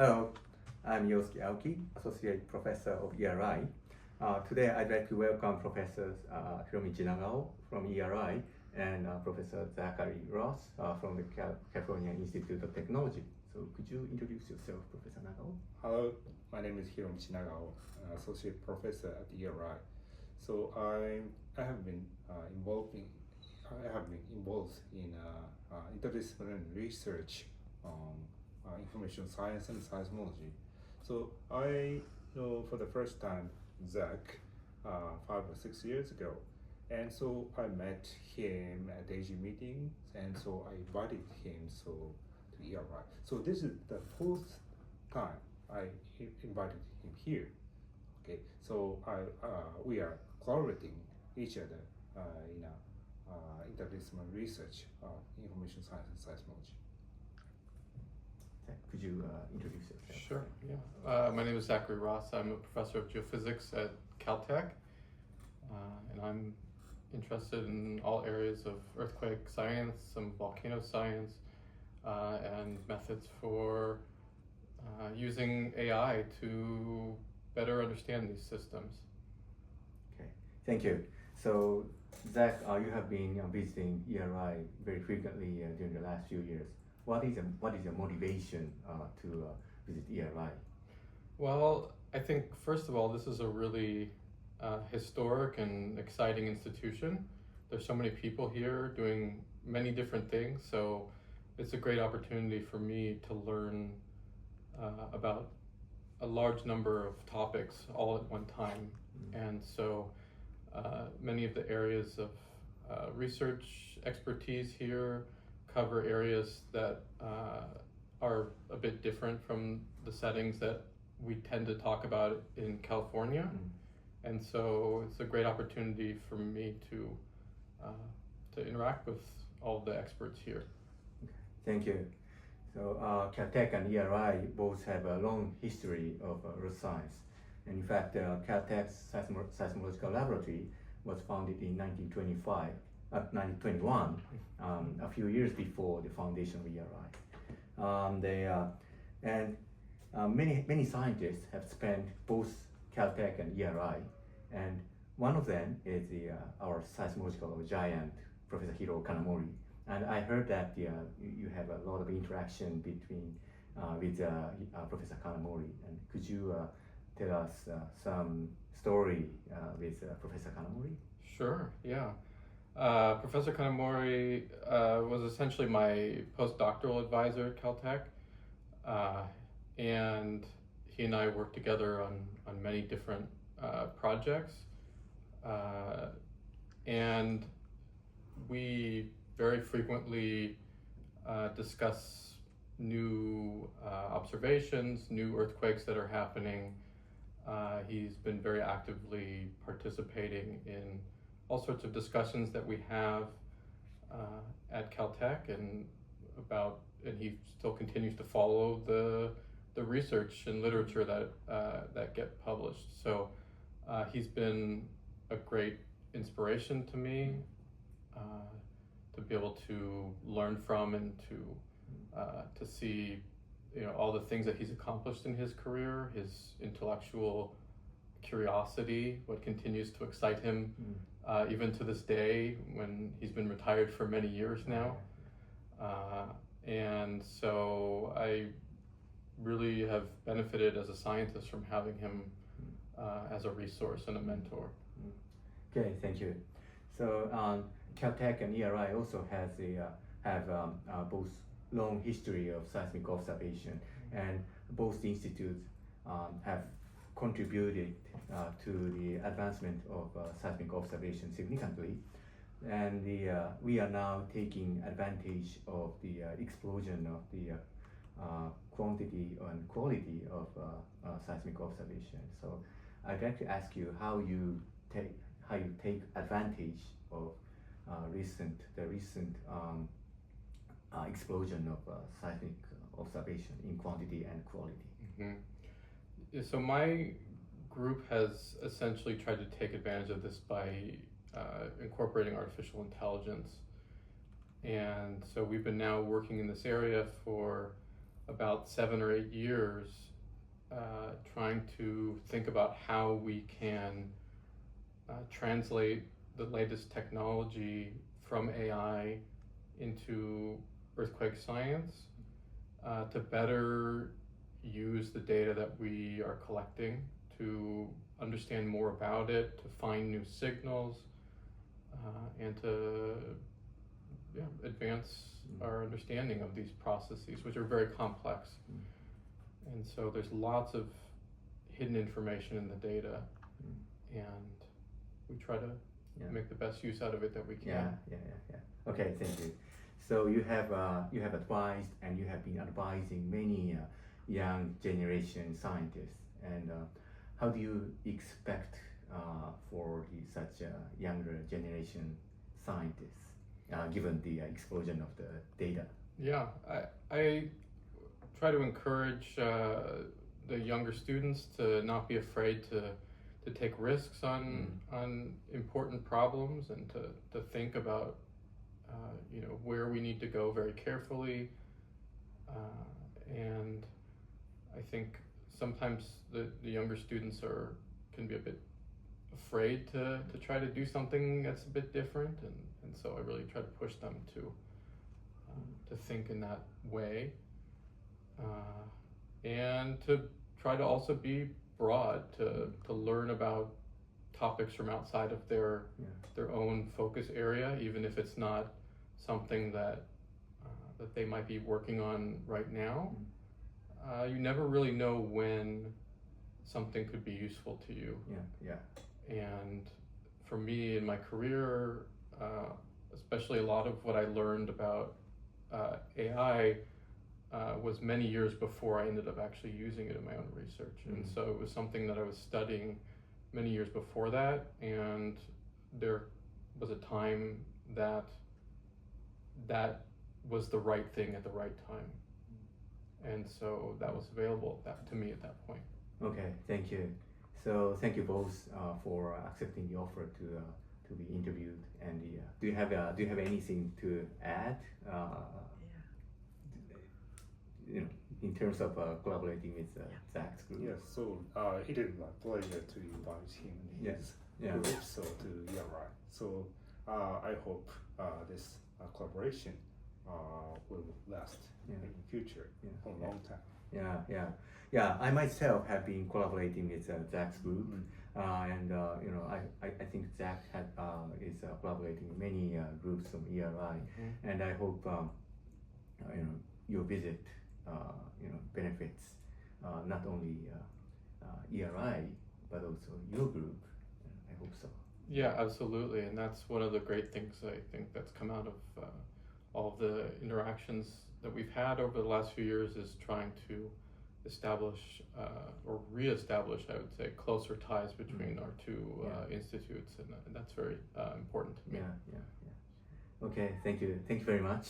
Hello, I'm Yosuke Aoki, Associate Professor of ERI. Today I'd like to welcome Professors Hiromichi Nagao from ERI and Professor Zachary Ross from the California Institute of Technology. So could you introduce yourself, Professor Nagao? Hello, my name is Hiromichi Nagao, Associate Professor at ERI. So I have been involved in interdisciplinary research on information science and seismology. So I know for the first time Zach 5 or 6 years ago, and so I met him at AG meetings, and so I invited him to ERI. So this is the fourth time I invited him here. Okay, so we are collaborating each other in interdisciplinary research of information science and seismology. Could you introduce yourself? Sure, yeah. My name is Zachary Ross. I'm a professor of geophysics at Caltech, and I'm interested in all areas of earthquake science, some volcano science, and methods for using AI to better understand these systems. Okay, thank you. So, Zach, you have been visiting ERI very frequently during the last few years. What is your motivation to visit ERI? Well, I think first of all, this is a really historic and exciting institution. There's so many people here doing many different things, so it's a great opportunity for me to learn about a large number of topics all at one time. And so many of the areas of research expertise here cover areas that are a bit different from the settings that we tend to talk about in California. And so it's a great opportunity for me to interact with all the experts here. Okay. Thank you. So Caltech and ERI both have a long history of earth science. And in fact, Caltech's seismological laboratory was founded in 1921, a few years before the foundation of ERI. Many scientists have spent both Caltech and ERI, and one of them is our seismological giant, Professor Hiroo Kanamori. And I heard that you have a lot of interaction with Professor Kanamori. And could you tell us some story with Professor Kanamori? Sure, yeah. Professor Kanamori was essentially my postdoctoral advisor at Caltech, and he and I worked together on many different projects, and we very frequently discuss new observations, new earthquakes that are happening. He's been very actively participating in all sorts of discussions that we have at Caltech, and he still continues to follow the research and literature that get published. So he's been a great inspiration to me to be able to learn from and to see all the things that he's accomplished in his career, his intellectual curiosity, what continues to excite him even to this day when he's been retired for many years now. And so I really have benefited as a scientist from having him as a resource and a mentor. Okay, thank you. So Caltech and ERI also have both long history of seismic observation, and both institutes have contributed to the advancement of seismic observation significantly. And we are now taking advantage of the explosion of the quantity and quality of seismic observation. So I'd like to ask you how you take advantage of the recent explosion of seismic observation in quantity and quality. Mm-hmm. So my group has essentially tried to take advantage of this by incorporating artificial intelligence. And so we've been now working in this area for about 7 or 8 years trying to think about how we can translate the latest technology from AI into earthquake science to better use the data that we are collecting to understand more about it, to find new signals, and to advance our understanding of these processes, which are very complex. And so there's lots of hidden information in the data, and we try to make the best use out of it that we can. Okay, thank you. So you have advised and you have been advising many young generation scientists, and how do you expect for such younger generation scientists, given the explosion of the data? Yeah, I try to encourage the younger students to not be afraid to take risks on important problems, and to think about where we need to go very carefully. And I think sometimes the younger students can be a bit afraid to try to do something that's a bit different, and so I really try to push them to think in that way, and to try to also be broad, to learn about topics from outside of their own focus area, even if it's not something that they might be working on right now. You never really know when something could be useful to you. And for me in my career, especially a lot of what I learned about AI was many years before I ended up actually using it in my own research. And so it was something that I was studying many years before that, and there was a time that was the right thing at the right time. And so that was available to me at that point. Okay, thank you. So thank you both for accepting the offer to be interviewed. And do you have anything to add? In terms of collaborating with Zach's group. Yes, so it is my pleasure to invite him and his group to ERI. So I hope this collaboration will last in the future for a long time. I myself have been collaborating with Zach's group, and I think Zach is collaborating with many groups from ERI, and I hope your visit benefits not only ERI but also your group. I hope so. Yeah, absolutely, and that's one of the great things I think that's come out of all of the interactions that we've had over the last few years, is trying to establish or re-establish, I would say, closer ties between our two institutes, and that's very important to me. Okay, thank you very much.